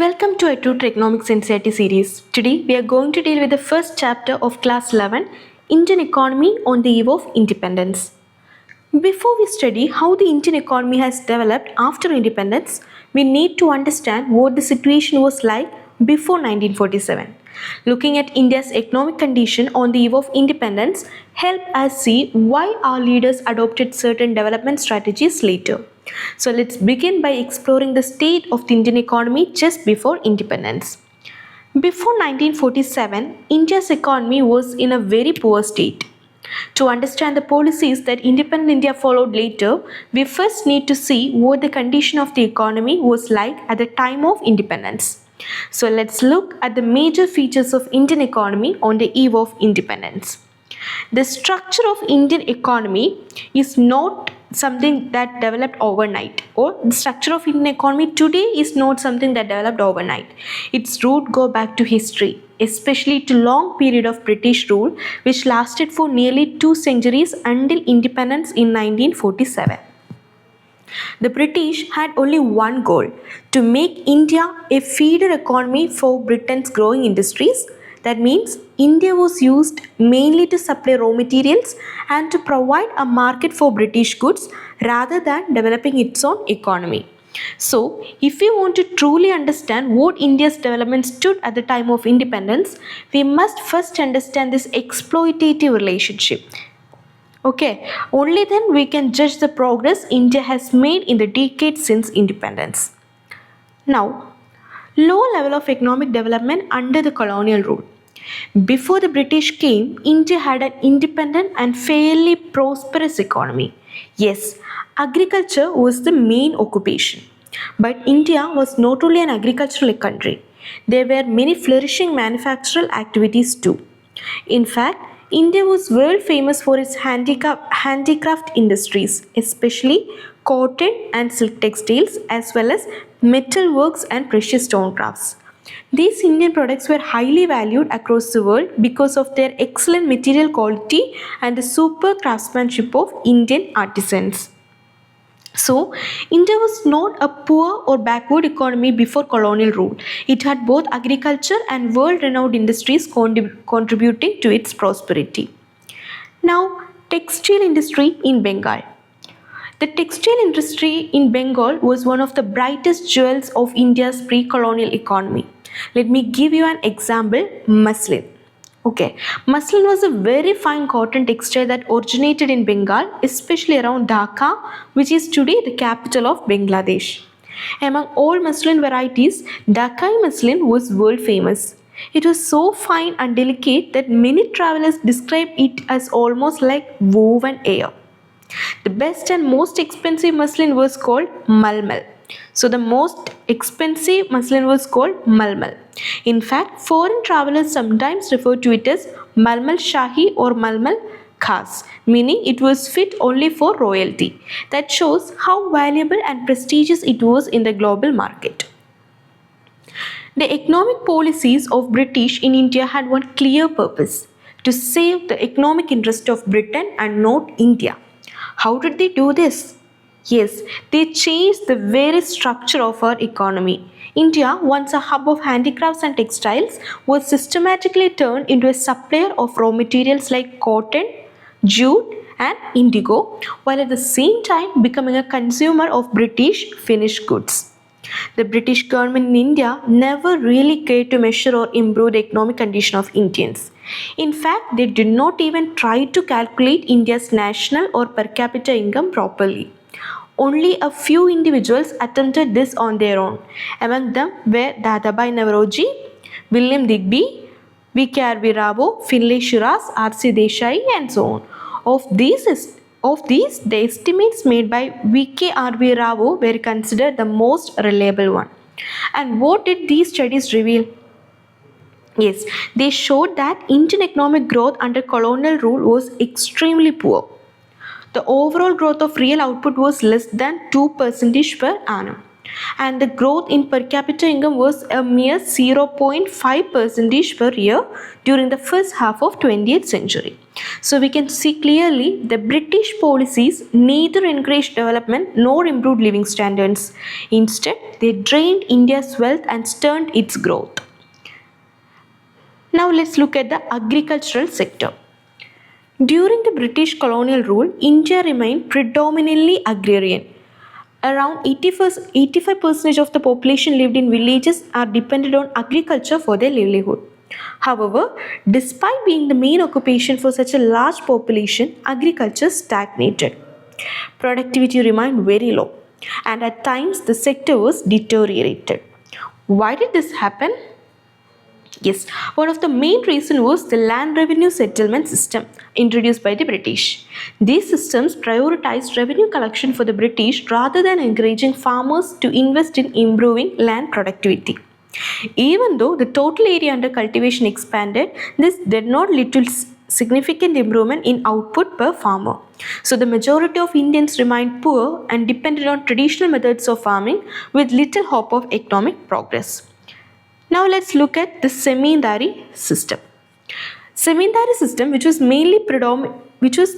Welcome to i-TUTOR Economics NCERT series. Today we are going to deal with the first chapter of Class 11, Indian Economy on the Eve of Independence. Before we study how the Indian economy has developed after independence, we need to understand what the situation was like before 1947. Looking at India's economic condition on the eve of independence help us see why our leaders adopted certain development strategies later. So let's begin by exploring the state of the Indian economy just before independence. Before 1947, India's economy was in a very poor state. To understand the policies that independent India followed later, we first need to see what the condition of the economy was like at the time of independence. So let's look at the major features of Indian economy on the eve of independence. The structure of Indian economy is not something that developed overnight, or the structure of Indian economy today is not something that developed overnight. Its root go back to history, especially to long period of British rule which lasted for nearly 2 centuries until independence in 1947. The British had only one goal: to make India a feeder economy for Britain's growing industries. That means India was used mainly to supply raw materials and to provide a market for British goods rather than developing its own economy. So, if we want to truly understand what India's development stood at the time of independence, we must first understand this exploitative relationship. Okay, only then we can judge the progress India has made in the decades since independence. Now, low level of economic development under the colonial rule. Before the British came, India had an independent and fairly prosperous economy. Yes, agriculture was the main occupation. But India was not only an agricultural country. There were many flourishing manufactural activities too. In fact, India was world famous for its handicraft industries, especially cotton and silk textiles, as well as metal works and precious stone crafts. These Indian products were highly valued across the world because of their excellent material quality and the super craftsmanship of Indian artisans. So, India was not a poor or backward economy before colonial rule. It had both agriculture and world-renowned industries contributing to its prosperity. Now, textile industry in Bengal. The textile industry in Bengal was one of the brightest jewels of India's pre-colonial economy. Let me give you an example: muslin. Okay, muslin was a very fine cotton textile that originated in Bengal, especially around Dhaka, which is today the capital of Bangladesh. Among all muslin varieties, Dhakai muslin was world famous. It was so fine and delicate that many travelers describe it as almost like woven air. The best and most expensive muslin was called malmal. So the most expensive muslin was called malmal. In fact, foreign travelers sometimes refer to it as malmal shahi or malmal khas, meaning it was fit only for royalty. That shows how valuable and prestigious it was in the global market. The economic policies of British in India had one clear purpose: to save the economic interest of Britain and not India. How did they do this? Yes, they changed the very structure of our economy. India, once a hub of handicrafts and textiles, was systematically turned into a supplier of raw materials like cotton, jute, and indigo, while at the same time becoming a consumer of British finished goods. The British government in India never really cared to measure or improve the economic condition of Indians. In fact, they did not even try to calculate India's national or per capita income properly. Only a few individuals attempted this on their own. Among them were Dadabhai Naoroji, William Digby, V.K.R.V. Rao, Finlay Shiraz, R.C. Desai, and so on. Of these, the estimates made by V.K.R.V. Rao were considered the most reliable one. And what did these studies reveal? Yes, they showed that Indian economic growth under colonial rule was extremely poor. The overall growth of real output was less than 2% per annum. and the growth in per capita income was a mere 0.5% per year during the first half of 20th century. So we can see clearly the British policies neither encouraged development nor improved living standards. Instead, they drained India's wealth and stunted its growth. Now let's look at the agricultural sector. During the British colonial rule, India remained predominantly agrarian. Around 85% of the population lived in villages are dependent on agriculture for their livelihood. However, despite being the main occupation for such a large population, agriculture stagnated. Productivity remained very low, and at times the sector was deteriorated. Why did this happen? Yes, one of the main reasons was the land revenue settlement system introduced by the British. These systems prioritized revenue collection for the British rather than encouraging farmers to invest in improving land productivity. Even though the total area under cultivation expanded, this did not lead to significant improvement in output per farmer. So the majority of Indians remained poor and depended on traditional methods of farming with little hope of economic progress. Now let's look at the Zamindari system. Zamindari system, which was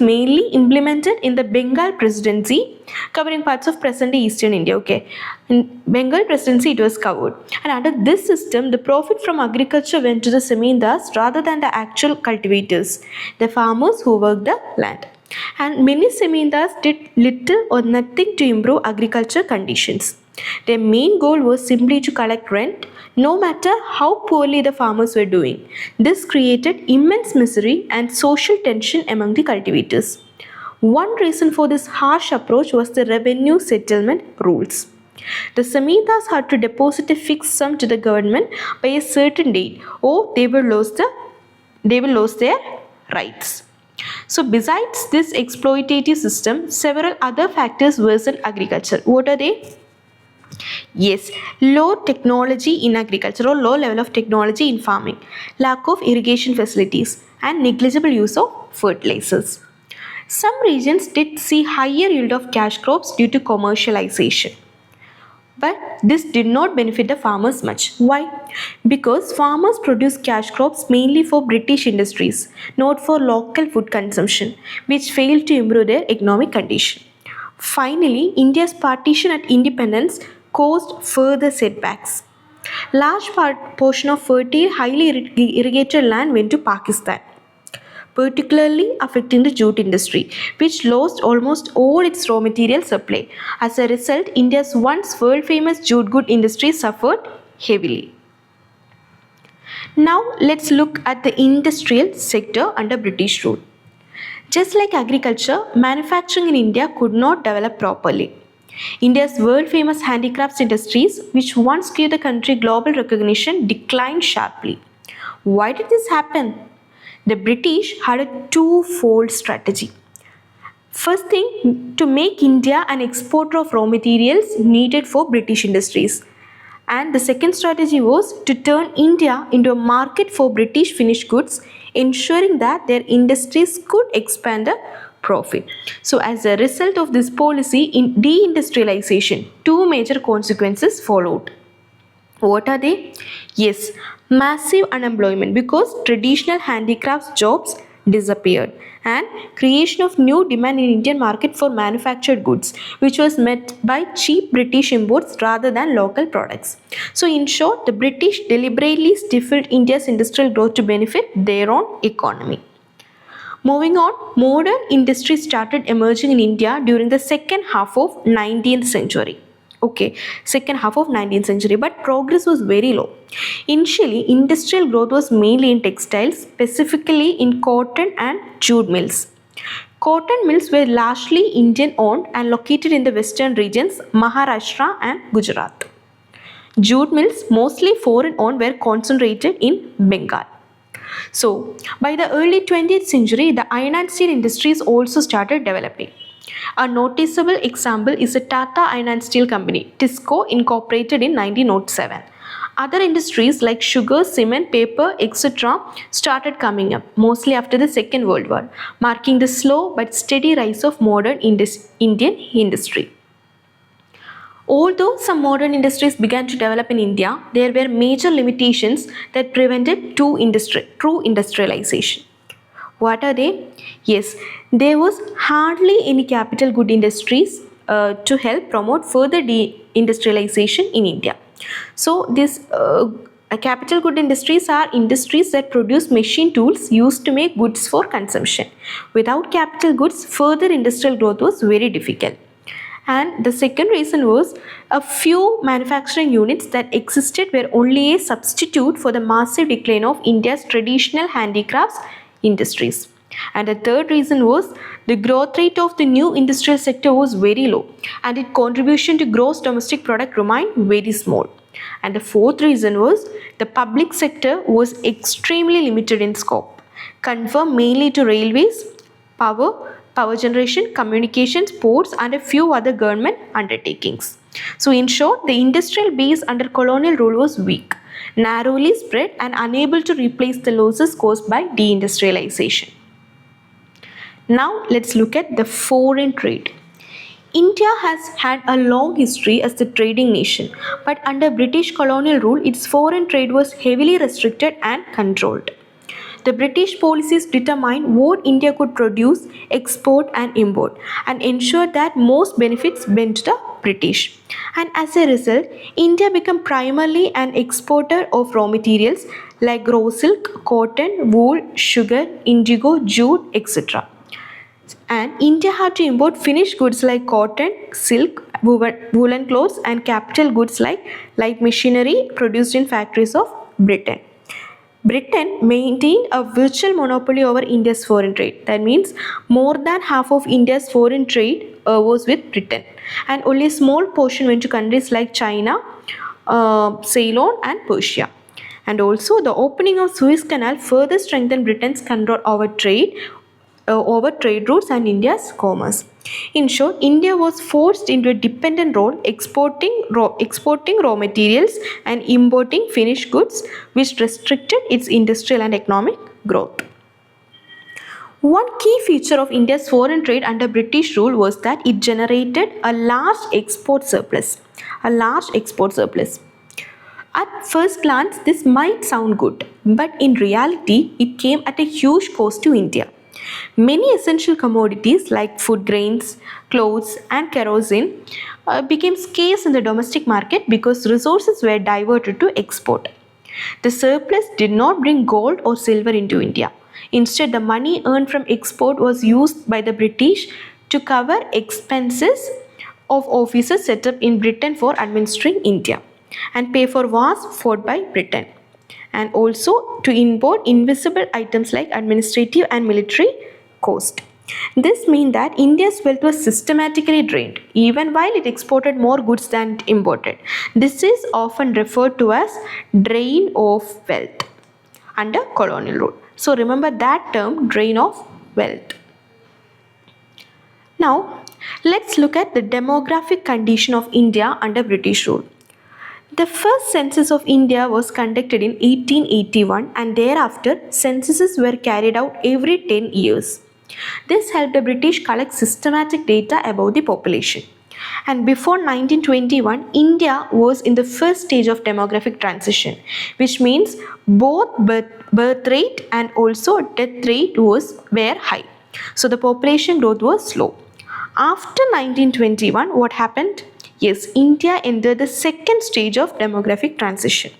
mainly implemented in the Bengal Presidency, covering parts of present-day Eastern India. Okay, in Bengal Presidency it was covered, and under this system, the profit from agriculture went to the zamindars rather than the actual cultivators, the farmers who worked the land. And many zamindars did little or nothing to improve agriculture conditions. Their main goal was simply to collect rent, no matter how poorly the farmers were doing. This created immense misery and social tension among the cultivators. One reason for this harsh approach was the revenue settlement rules. The zamindars had to deposit a fixed sum to the government by a certain date, or they will lose their rights. So besides this exploitative system, several other factors worsened agriculture. What are they? Yes, low technology in agriculture or low level of technology in farming, lack of irrigation facilities, and negligible use of fertilizers. Some regions did see higher yield of cash crops due to commercialization. But this did not benefit the farmers much. Why? Because farmers produce cash crops mainly for British industries, not for local food consumption, which failed to improve their economic condition. Finally, India's partition at independence caused further setbacks. Large portion of fertile, highly irrigated land went to Pakistan, particularly affecting the jute industry, which lost almost all its raw material supply. As a result, India's once world-famous jute good industry suffered heavily. Now, let's look at the industrial sector under British rule. Just like agriculture, manufacturing in India could not develop properly. India's world-famous handicrafts industries, which once gave the country global recognition, declined sharply. Why did this happen? The British had a two-fold strategy. First thing, to make India an exporter of raw materials needed for British industries. And the second strategy was to turn India into a market for British finished goods, ensuring that their industries could expand the profit. So as a result of this policy in deindustrialization, two major consequences followed. What are they? Yes, massive unemployment because traditional handicrafts jobs disappeared, and creation of new demand in Indian market for manufactured goods, which was met by cheap British imports rather than local products. So in short, the British deliberately stifled India's industrial growth to benefit their own economy. Moving on, modern industry started emerging in India during the second half of 19th century. Second half of 19th century, but progress was very low. Initially, industrial growth was mainly in textiles, specifically in cotton and jute mills. Cotton mills were largely Indian owned and located in the western regions, Maharashtra and Gujarat. Jute mills, mostly foreign owned, were concentrated in Bengal. So, by the early 20th century, the iron and steel industries also started developing. A noticeable example is the Tata Iron and Steel Company, TISCO, incorporated in 1907. Other industries like sugar, cement, paper, etc. started coming up, mostly after the Second World War, marking the slow but steady rise of modern Indian industry. Although some modern industries began to develop in India, there were major limitations that prevented true industrialization. What are they? Yes, there was hardly any capital good industries to help promote further industrialization in India. So this capital good industries are industries that produce machine tools used to make goods for consumption. Without capital goods, further industrial growth was very difficult. And the second reason was a few manufacturing units that existed were only a substitute for the massive decline of India's traditional handicrafts industries. And the third reason was the growth rate of the new industrial sector was very low and its contribution to gross domestic product remained very small. And the fourth reason was the public sector was extremely limited in scope, confined mainly to railways, power generation, communications, ports and a few other government undertakings. So in short, the industrial base under colonial rule was weak, narrowly spread and unable to replace the losses caused by deindustrialization. Now let's look at the foreign trade. India has had a long history as the trading nation, but under British colonial rule, its foreign trade was heavily restricted and controlled. The British policies determined what India could produce, export and import and ensured that most benefits went to the British. And as a result, India became primarily an exporter of raw materials like raw silk, cotton, wool, sugar, indigo, jute, etc. And India had to import finished goods like cotton, silk, woolen clothes and capital goods like light machinery produced in factories of Britain. Britain maintained a virtual monopoly over India's foreign trade. That means more than half of India's foreign trade was with Britain, and only a small portion went to countries like China, Ceylon and Persia. And also the opening of Suez Canal further strengthened Britain's control over trade routes and India's commerce. In short, India was forced into a dependent role, exporting raw materials and importing finished goods, which restricted its industrial and economic growth. One key feature of India's foreign trade under British rule was that it generated a large export surplus. At first glance, this might sound good, but in reality, it came at a huge cost to India. Many essential commodities like food grains, clothes and kerosene became scarce in the domestic market because resources were diverted to export. The surplus did not bring gold or silver into India. Instead, the money earned from export was used by the British to cover expenses of officers set up in Britain for administering India and pay for wars fought by Britain, and also to import invisible items like administrative and military cost. This means that India's wealth was systematically drained, even while it exported more goods than it imported. This is often referred to as drain of wealth under colonial rule. So remember that term, drain of wealth. Now, let's look at the demographic condition of India under British rule. The first census of India was conducted in 1881 and thereafter censuses were carried out every 10 years. This helped the British collect systematic data about the population. And before 1921, India was in the first stage of demographic transition, which means both birth rate and also death rate were high. So the population growth was slow. After 1921, what happened? Yes, India entered the second stage of demographic transition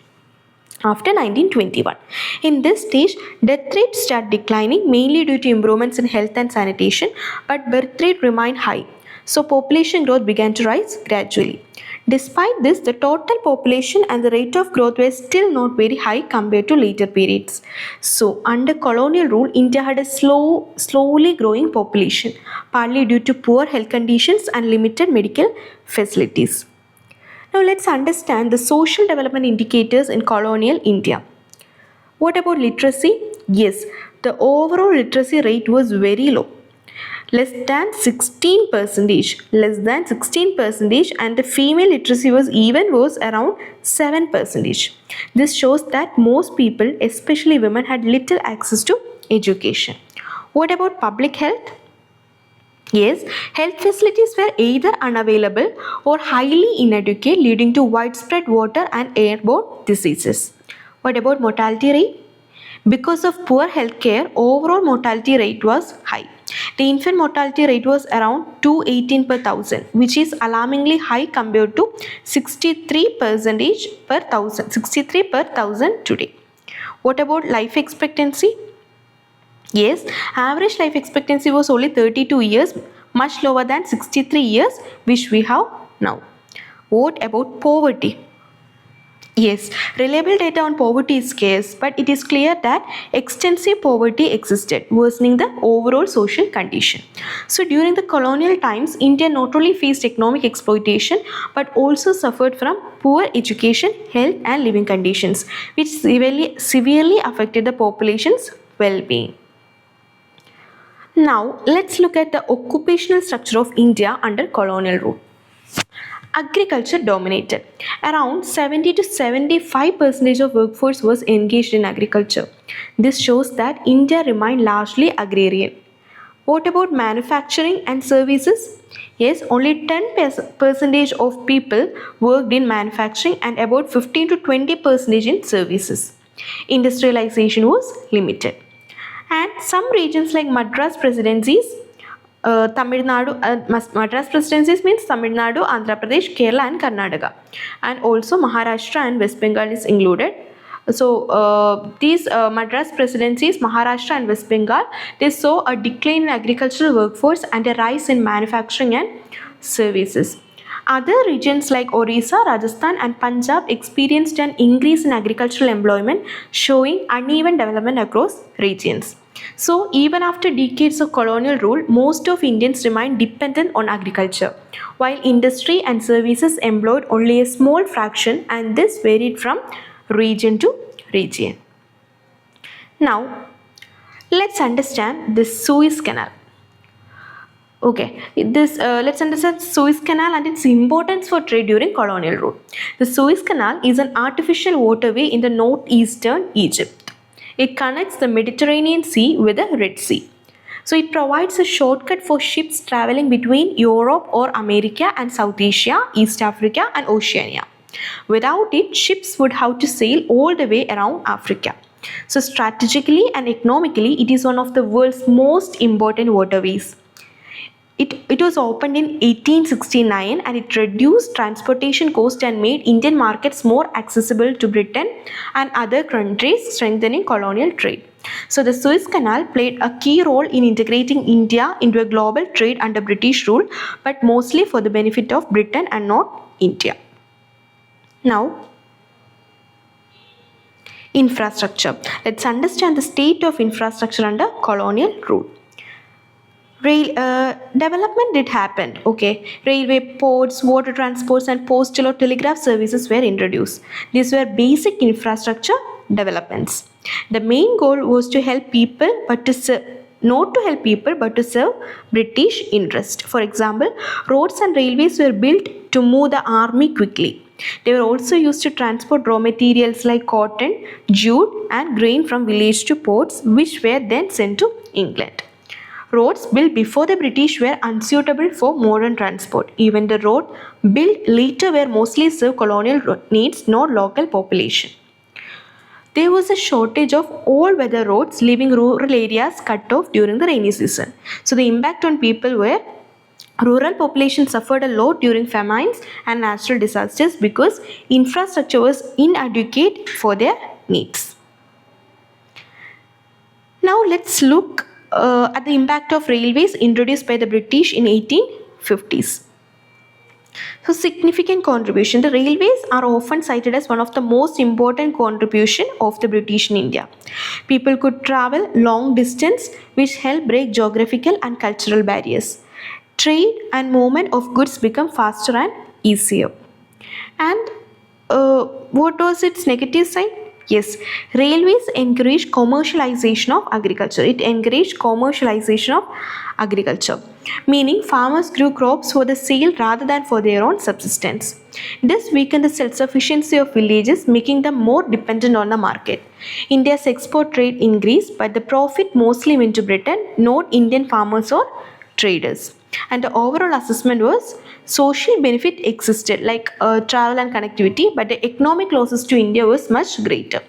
after 1921. In this stage, death rates start declining mainly due to improvements in health and sanitation, but birth rate remained high. So population growth began to rise gradually. Despite this, the total population and the rate of growth were still not very high compared to later periods. So under colonial rule, India had a slowly growing population, partly due to poor health conditions and limited medical facilities. Now let's understand the social development indicators in colonial India. What about literacy? Yes, the overall literacy rate was very low. Less than 16%, and the female literacy was even worse, around 7%. This shows that most people, especially women, had little access to education. What about public health? Yes, health facilities were either unavailable or highly inadequate, leading to widespread water and airborne diseases. What about mortality rate? Because of poor healthcare, overall mortality rate was high. The infant mortality rate was around 218 per thousand, which is alarmingly high compared to 63 per thousand today. What about life expectancy? Yes, average life expectancy was only 32 years, much lower than 63 years which we have now. What about poverty? Yes, reliable data on poverty is scarce, but it is clear that extensive poverty existed, worsening the overall social condition. So during the colonial times, India not only faced economic exploitation but also suffered from poor education, health and living conditions, which severely affected the population's well-being. Now, let's look at the occupational structure of India under colonial rule. Agriculture dominated. Around 70 to 75% of workforce was engaged in agriculture. This shows that India remained largely agrarian. What about manufacturing and services? Yes, only 10% of people worked in manufacturing and about 15 to 20% in services. Industrialization was limited. And some regions like Madras presidencies, Madras presidencies means Tamil Nadu, Andhra Pradesh, Kerala and Karnataka, and also Maharashtra and West Bengal is included. So these Madras presidencies, Maharashtra and West Bengal, they saw a decline in agricultural workforce and a rise in manufacturing and services. Other regions like Orissa, Rajasthan and Punjab experienced an increase in agricultural employment, showing uneven development across regions. So even after decades of colonial rule, most of Indians remained dependent on agriculture, while industry and services employed only a small fraction, and this varied from region to region. Now, let's understand the Suez Canal. Okay, let's understand Suez Canal and its importance for trade during colonial rule. The Suez Canal is an artificial waterway in the northeastern Egypt. It connects the Mediterranean Sea with the Red Sea. So it provides a shortcut for ships traveling between Europe or America and South Asia, East Africa and Oceania. Without it, ships would have to sail all the way around Africa. So strategically and economically, it is one of the world's most important waterways. It was opened in 1869 and it reduced transportation costs and made Indian markets more accessible to Britain and other countries, strengthening colonial trade. So the Suez Canal played a key role in integrating India into a global trade under British rule, but mostly for the benefit of Britain and not India. Now, infrastructure. Let's understand the state of infrastructure under colonial rule. Development did happen. Okay, railway, ports, water transports and postal or telegraph services were introduced. These were basic infrastructure developments. The main goal was to help people but to serve British interest. For example, roads and railways were built to move the army quickly. They were also used to transport raw materials like cotton, jute and grain from village to ports, which were then sent to England. Roads built before the British were unsuitable for modern transport. Even the road built later were mostly served colonial needs, not local population. There was a shortage of all-weather roads, leaving rural areas cut off during the rainy season. So the impact on people were rural population suffered a lot during famines and natural disasters because infrastructure was inadequate for their needs. Now let's look at the impact of railways introduced by the British in 1850s. So significant contribution. The railways are often cited as one of the most important contribution of the British in India. People could travel long distance, which helped break geographical and cultural barriers. Trade and movement of goods become faster and easier. And what was its negative side? Yes, railways encourage commercialization of agriculture. It encouraged commercialization of agriculture, meaning farmers grew crops for the sale rather than for their own subsistence. This weakened the self-sufficiency of villages, making them more dependent on the market. India's export trade increased, but the profit mostly went to Britain, not Indian farmers or traders. And the overall assessment was social benefit existed like travel and connectivity, but the economic losses to India was much greater.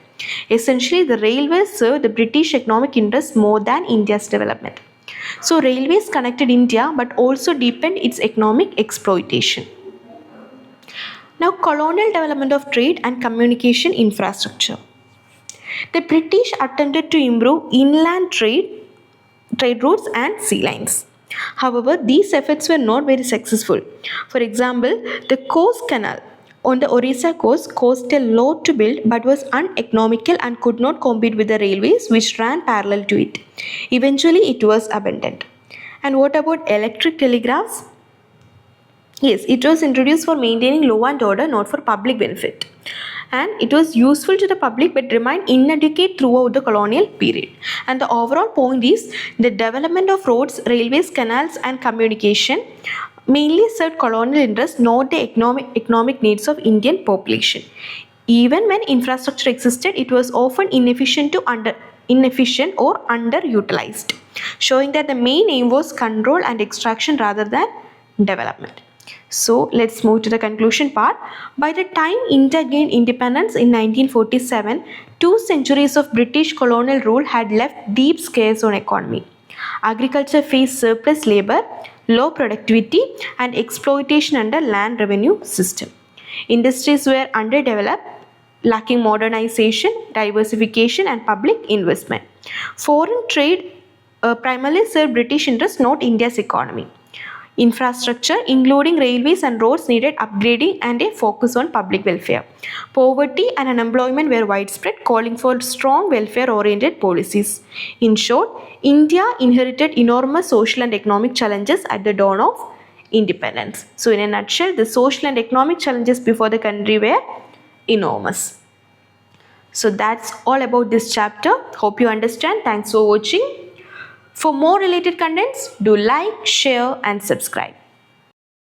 Essentially, the railways served the British economic interest more than India's development. So railways connected India but also deepened its economic exploitation. Now, colonial development of trade and communication infrastructure. The British attempted to improve inland trade routes and sea lines. However, these efforts were not very successful. For example, the Coast Canal on the Orissa coast cost a lot to build but was uneconomical and could not compete with the railways which ran parallel to it. Eventually, it was abandoned. And what about electric telegraphs? Yes, it was introduced for maintaining law and order, not for public benefit. And it was useful to the public but remained inadequate throughout the colonial period. And the overall point is the development of roads, railways, canals and communication mainly served colonial interests, not the economic needs of Indian population. Even when infrastructure existed, it was often inefficient or underutilized, showing that the main aim was control and extraction rather than development. So let's move to the conclusion part. By the time India gained independence in 1947, 2 centuries of British colonial rule had left deep scars on economy. Agriculture faced surplus labor, low productivity and exploitation under land revenue system. Industries were underdeveloped, lacking modernization, diversification and public investment. Foreign trade primarily served British interests, not India's economy. Infrastructure, including railways and roads, needed upgrading and a focus on public welfare. Poverty and unemployment were widespread, calling for strong welfare-oriented policies. In short, India inherited enormous social and economic challenges at the dawn of independence. So in a nutshell, the social and economic challenges before the country were enormous. So that's all about this chapter. Hope you understand. Thanks for watching. For more related contents, do like, share and subscribe.